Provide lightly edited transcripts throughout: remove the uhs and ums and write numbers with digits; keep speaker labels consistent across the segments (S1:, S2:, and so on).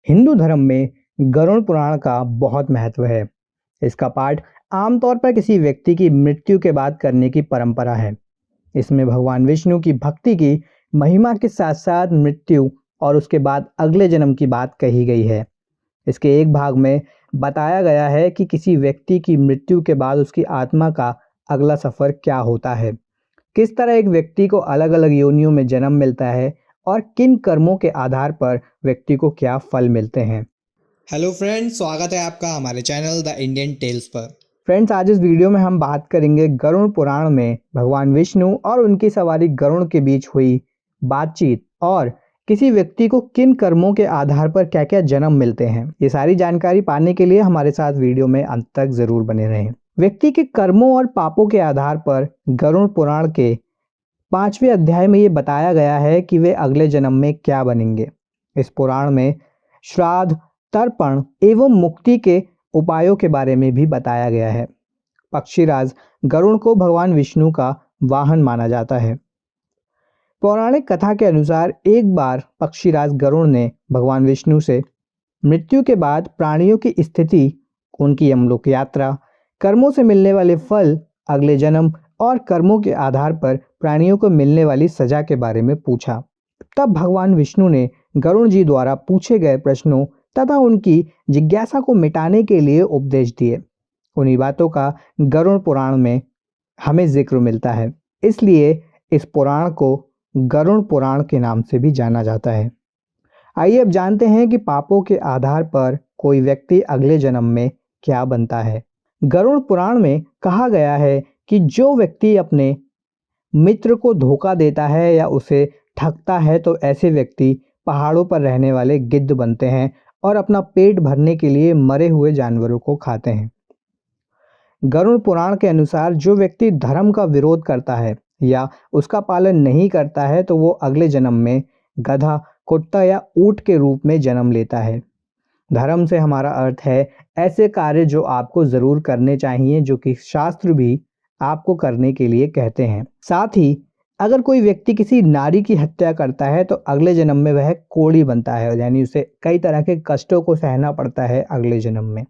S1: हिंदू धर्म में गरुड़ पुराण का बहुत महत्व है। इसका पाठ आमतौर पर किसी व्यक्ति की मृत्यु के बाद करने की परंपरा है। इसमें भगवान विष्णु की भक्ति की महिमा के साथ साथ मृत्यु और उसके बाद अगले जन्म की बात कही गई है। इसके एक भाग में बताया गया है कि किसी व्यक्ति की मृत्यु के बाद उसकी आत्मा का अगला सफर क्या होता है, किस तरह एक व्यक्ति को अलग अलग योनियों में जन्म मिलता है और किन कर्मों के आधार पर व्यक्ति को क्या फल मिलते हैं।
S2: हेलो फ्रेंड्स, स्वागत है आपका हमारे चैनल द इंडियन टेल्स पर।
S1: फ्रेंड्स, आज इस वीडियो में हम बात करेंगे गरुड़ पुराण में भगवान विष्णु और उनकी सवारी गरुड़ के बीच हुई बातचीत और किसी व्यक्ति को किन कर्मों के आधार पर क्या क्या जन्म मिलते हैं। ये सारी जानकारी पाने के लिए हमारे साथ वीडियो में अंत तक जरूर बने रहें। व्यक्ति के कर्मों और पापों के आधार पर गरुड़ पुराण के 5वें अध्याय में ये बताया गया है कि वे अगले जन्म में क्या बनेंगे। इस पुराण में श्राद्ध, तर्पण एवं मुक्ति के उपायों के बारे में भी बताया गया है। पक्षीराज गरुड़ को भगवान विष्णु का वाहन माना जाता है। पौराणिक कथा के अनुसार एक बार पक्षीराज गरुड़ ने भगवान विष्णु से मृत्यु के बाद प्राणियों की स्थिति, उनकी यमलोक यात्रा, कर्मों से मिलने वाले फल, अगले जन्म और कर्मों के आधार पर प्राणियों को मिलने वाली सजा के बारे में पूछा। तब भगवान विष्णु ने गरुड़ जी द्वारा पूछे गए प्रश्नों तथा उनकी जिज्ञासा को मिटाने के लिए उपदेश दिए। उन्हीं बातों का गरुड़ पुराण में हमें जिक्र मिलता है, इसलिए इस पुराण को गरुड़ पुराण के नाम से भी जाना जाता है। आइए अब जानते हैं कि पापों के आधार पर कोई व्यक्ति अगले जन्म में क्या बनता है। गरुड़ पुराण में कहा गया है कि जो व्यक्ति अपने मित्र को धोखा देता है या उसे ठगता है तो ऐसे व्यक्ति पहाड़ों पर रहने वाले गिद्ध बनते हैं और अपना पेट भरने के लिए मरे हुए जानवरों को खाते हैं। गरुड़ पुराण के अनुसार जो व्यक्ति धर्म का विरोध करता है या उसका पालन नहीं करता है तो वो अगले जन्म में गधा, कुत्ता या ऊंट के रूप में जन्म लेता है। धर्म से हमारा अर्थ है ऐसे कार्य जो आपको जरूर करने चाहिए, जो कि शास्त्र भी आपको करने के लिए कहते हैं। साथ ही अगर कोई व्यक्ति किसी नारी की हत्या करता है तो अगले जन्म में वह कोढ़ी बनता है, यानी उसे कई तरह के कष्टों को सहना पड़ता है अगले जन्म में।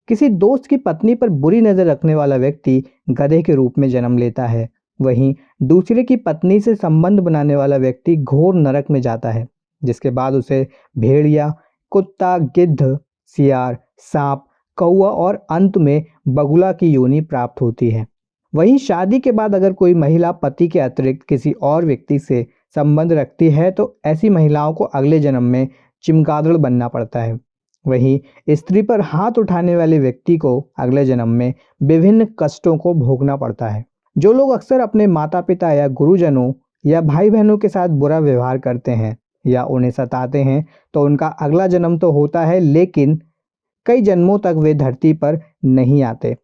S1: किसी दोस्त की पत्नी पर बुरी नजर रखने वाला व्यक्ति गधे के रूप में जन्म लेता है। वहीं दूसरे की पत्नी से संबंध बनाने वाला व्यक्ति घोर नरक में जाता है, जिसके बाद उसे भेड़िया, कुत्ता, गिद्ध, सियार, सांप, कौवा और अंत में बगुला की योनि प्राप्त होती है। वहीं शादी के बाद अगर कोई महिला पति के अतिरिक्त किसी और व्यक्ति से संबंध रखती है तो ऐसी महिलाओं को अगले जन्म में चमगादड़ बनना पड़ता है। वहीं स्त्री पर हाथ उठाने वाले व्यक्ति को अगले जन्म में विभिन्न कष्टों को भोगना पड़ता है। जो लोग अक्सर अपने माता पिता या गुरुजनों या भाई बहनों के साथ बुरा व्यवहार करते हैं या उन्हें सताते हैं तो उनका अगला जन्म तो होता है, लेकिन कई जन्मों तक वे धरती पर नहीं आते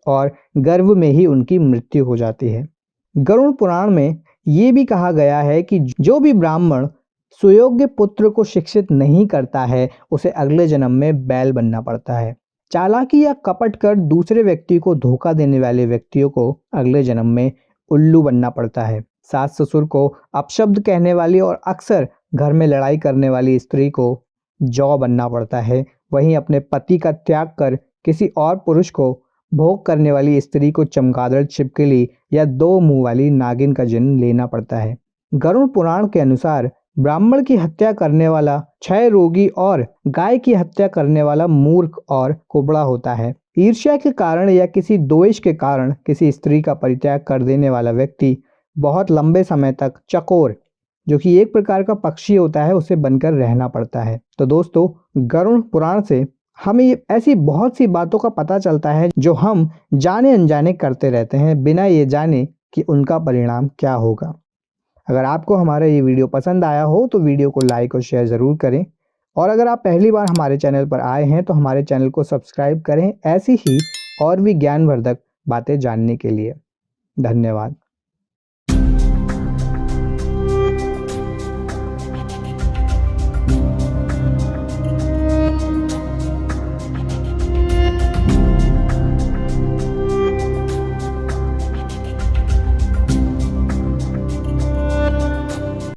S1: और गर्भ में ही उनकी मृत्यु हो जाती है। गरुड़ पुराण में ये भी कहा गया है कि जो भी ब्राह्मण सुयोग्य पुत्र को शिक्षित नहीं करता है उसे अगले जन्म में बैल बनना पड़ता है। चालाकी या कपट कर दूसरे व्यक्ति को धोखा देने वाले व्यक्तियों को अगले जन्म में उल्लू बनना पड़ता है। सास ससुर को अपशब्द कहने वाली और अक्सर घर में लड़ाई करने वाली स्त्री को जौ बनना पड़ता है। वहीं अपने पति का त्याग कर किसी और पुरुष को भोग करने वाली स्त्री को चमगादड़, छिपकली या दो मुंह वाली नागिन का जन्म लेना पड़ता है। गरुड़ पुराण के अनुसार ब्राह्मण की हत्या करने वाला क्षय रोगी और गाय की हत्या करने वाला मूर्ख और कुबड़ा होता है। ईर्ष्या के कारण या किसी द्वेष के कारण किसी स्त्री का परित्याग कर देने वाला व्यक्ति बहुत लंबे समय तक चकोर, जो कि एक प्रकार का पक्षी होता है, उसे बनकर रहना पड़ता है। तो दोस्तों, गरुड़ पुराण से हमें ऐसी बहुत सी बातों का पता चलता है जो हम जाने अनजाने करते रहते हैं बिना ये जाने कि उनका परिणाम क्या होगा। अगर आपको हमारा ये वीडियो पसंद आया हो तो वीडियो को लाइक और शेयर ज़रूर करें, और अगर आप पहली बार हमारे चैनल पर आए हैं तो हमारे चैनल को सब्सक्राइब करें ऐसी ही और भी ज्ञानवर्धक बातें जानने के लिए। धन्यवाद।